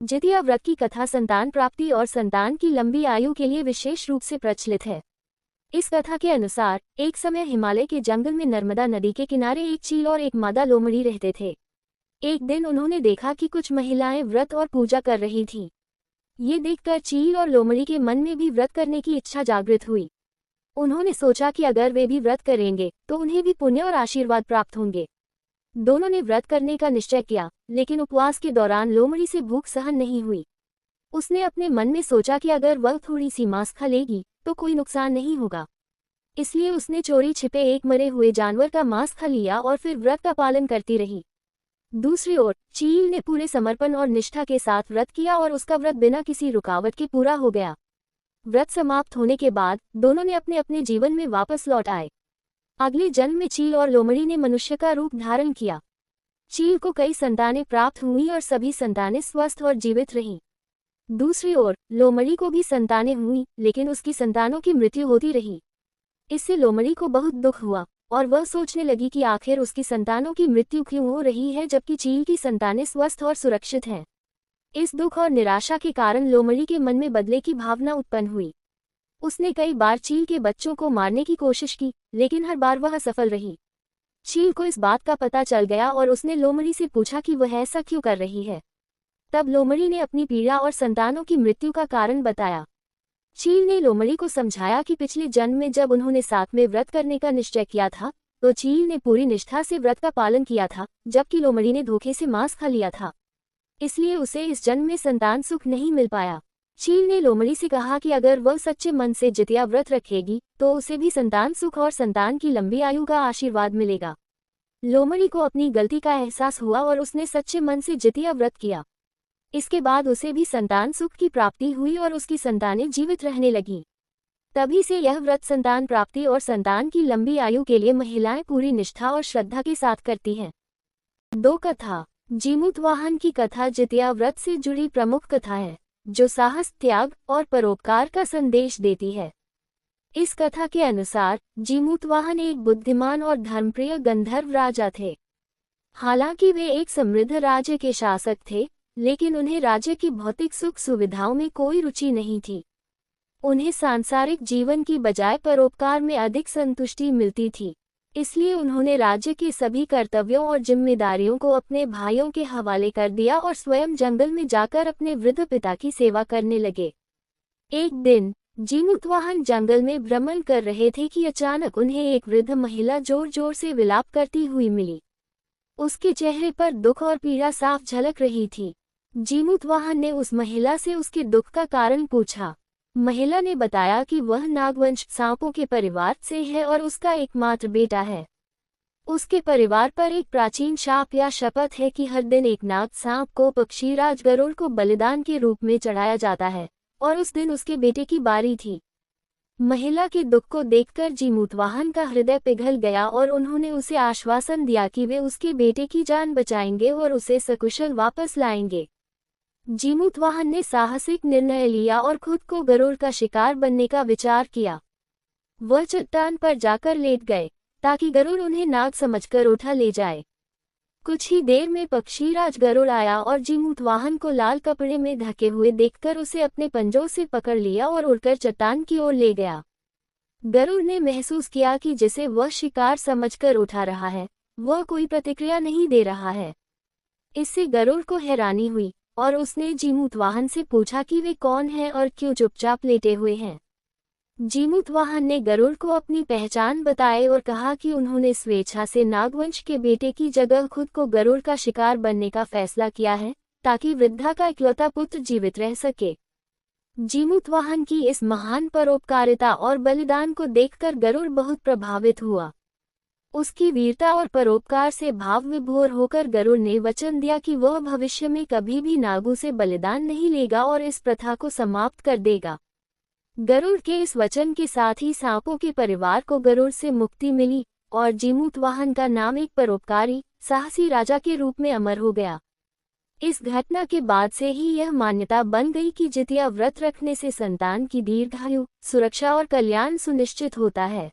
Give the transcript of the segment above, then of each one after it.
जितिया व्रत की कथा संतान प्राप्ति और संतान की लंबी आयु के लिए विशेष रूप से प्रचलित है। इस कथा के अनुसार एक समय हिमालय के जंगल में नर्मदा नदी के किनारे एक चील और एक मादा लोमड़ी रहते थे। एक दिन उन्होंने देखा कि कुछ महिलाएं व्रत और पूजा कर रही थीं। ये देखकर चील और लोमड़ी के मन में भी व्रत करने की इच्छा जागृत हुई। उन्होंने सोचा कि अगर वे भी व्रत करेंगे तो उन्हें भी पुण्य और आशीर्वाद प्राप्त होंगे। दोनों ने व्रत करने का निश्चय किया, लेकिन उपवास के दौरान लोमड़ी से भूख सहन नहीं हुई। उसने अपने मन में सोचा कि अगर वह थोड़ी सी मांस खा लेगी तो कोई नुकसान नहीं होगा। इसलिए उसने चोरी छिपे एक मरे हुए जानवर का मांस खा लिया और फिर व्रत का पालन करती रही। दूसरी ओर चील ने पूरे समर्पण और निष्ठा के साथ व्रत किया और उसका व्रत बिना किसी रुकावट के पूरा हो गया। व्रत समाप्त होने के बाद दोनों ने अपने अपने जीवन में वापस लौट आए। अगले जन्म में चील और लोमड़ी ने मनुष्य का रूप धारण किया। चील को कई संतानें प्राप्त हुई और सभी संतानें स्वस्थ और जीवित रहीं। दूसरी ओर लोमड़ी को भी संतानें हुई, लेकिन उसकी संतानों की मृत्यु होती रही। इससे लोमड़ी को बहुत दुख हुआ और वह सोचने लगी कि आखिर उसकी संतानों की मृत्यु क्यों हो रही है जबकि चील की संतानें स्वस्थ और सुरक्षित हैं। इस दुख और निराशा के कारण लोमड़ी के मन में बदले की भावना उत्पन्न हुई। उसने कई बार चील के बच्चों को मारने की कोशिश की, लेकिन हर बार वह असफल रही। चील को इस बात का पता चल गया और उसने लोमड़ी से पूछा कि वह ऐसा क्यों कर रही है। तब लोमड़ी ने अपनी पीड़ा और संतानों की मृत्यु का कारण बताया। चील ने लोमड़ी को समझाया कि पिछले जन्म में जब उन्होंने साथ में व्रत करने का निश्चय किया था तो चील ने पूरी निष्ठा से व्रत का पालन किया था, जबकि लोमड़ी ने धोखे से मांस खा लिया था। इसलिए उसे इस जन्म में संतान सुख नहीं मिल पाया। चील ने लोमड़ी से कहा कि अगर वह सच्चे मन से जितिया व्रत रखेगी तो उसे भी संतान सुख और संतान की लंबी आयु का आशीर्वाद मिलेगा। लोमड़ी को अपनी गलती का एहसास हुआ और उसने सच्चे मन से जितिया व्रत किया। इसके बाद उसे भी संतान सुख की प्राप्ति हुई और उसकी संतानें जीवित रहने लगीं। तभी से यह व्रत संतान प्राप्ति और संतान की लंबी आयु के लिए महिलाएं पूरी निष्ठा और श्रद्धा के साथ करती हैं। 2 कथा। जीमूतवाहन की कथा जितिया व्रत से जुड़ी प्रमुख कथा है, जो साहस, त्याग और परोपकार का संदेश देती है। इस कथा के अनुसार जीमूतवाहन एक बुद्धिमान और धर्मप्रिय गंधर्व राजा थे। हालांकि वे एक समृद्ध राज्य के शासक थे, लेकिन उन्हें राज्य की भौतिक सुख सुविधाओं में कोई रुचि नहीं थी। उन्हें सांसारिक जीवन की बजाय परोपकार में अधिक संतुष्टि मिलती थी। इसलिए उन्होंने राज्य के सभी कर्तव्यों और जिम्मेदारियों को अपने भाइयों के हवाले कर दिया और स्वयं जंगल में जाकर अपने वृद्ध पिता की सेवा करने लगे। एक दिन जीमूतवाहन जंगल में भ्रमण कर रहे थे कि अचानक उन्हें एक वृद्ध महिला जोर जोर से विलाप करती हुई मिली। उसके चेहरे पर दुख और पीड़ा साफ झलक रही थी। जीमूतवाहन ने उस महिला से उसके दुख का कारण पूछा। महिला ने बताया कि वह नागवंश सांपों के परिवार से है और उसका एकमात्र बेटा है। उसके परिवार पर एक प्राचीन शाप या शपथ है कि हर दिन एक नाग सांप को पक्षीराज गरुड़ को बलिदान के रूप में चढ़ाया जाता है, और उस दिन उसके बेटे की बारी थी। महिला के दुख को देखकर जीमूतवाहन का हृदय पिघल गया और उन्होंने उसे आश्वासन दिया कि वे उसके बेटे की जान बचाएंगे और उसे सकुशल वापस लाएंगे। जीमूतवाहन ने साहसिक निर्णय लिया और खुद को गरुड़ का शिकार बनने का विचार किया। वह चट्टान पर जाकर लेट गए ताकि गरुड़ उन्हें नाग समझकर उठा ले जाए। कुछ ही देर में पक्षीराज गरुड़ आया और जीमूतवाहन को लाल कपड़े में ढके हुए देखकर उसे अपने पंजों से पकड़ लिया और उड़कर चट्टान की ओर ले गया। गरुड़ ने महसूस किया कि जिसे वह शिकार समझकर उठा रहा है वह कोई प्रतिक्रिया नहीं दे रहा है। इससे गरुड़ को हैरानी हुई और उसने जीमूतवाहन से पूछा कि वे कौन हैं और क्यों चुपचाप लेटे हुए हैं। जीमूतवाहन ने गरुड़ को अपनी पहचान बताई और कहा कि उन्होंने स्वेच्छा से नागवंश के बेटे की जगह खुद को गरुड़ का शिकार बनने का फैसला किया है ताकि वृद्धा का इकलौता पुत्र जीवित रह सके। जीमूतवाहन की इस महान परोपकारिता और बलिदान को देखकर गरुड़ बहुत प्रभावित हुआ। उसकी वीरता और परोपकार से भाव विभोर होकर गरुड़ ने वचन दिया कि वह भविष्य में कभी भी नागों से बलिदान नहीं लेगा और इस प्रथा को समाप्त कर देगा। गरुड़ के इस वचन के साथ ही सांपों के परिवार को गरुड़ से मुक्ति मिली और जीमूतवाहन का नाम एक परोपकारी, साहसी राजा के रूप में अमर हो गया। इस घटना के बाद से ही यह मान्यता बन गई कि जितिया व्रत रखने से संतान की दीर्घायु, सुरक्षा और कल्याण सुनिश्चित होता है।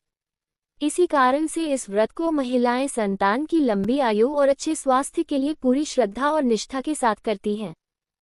इसी कारण से इस व्रत को महिलाएं संतान की लंबी आयु और अच्छे स्वास्थ्य के लिए पूरी श्रद्धा और निष्ठा के साथ करती हैं।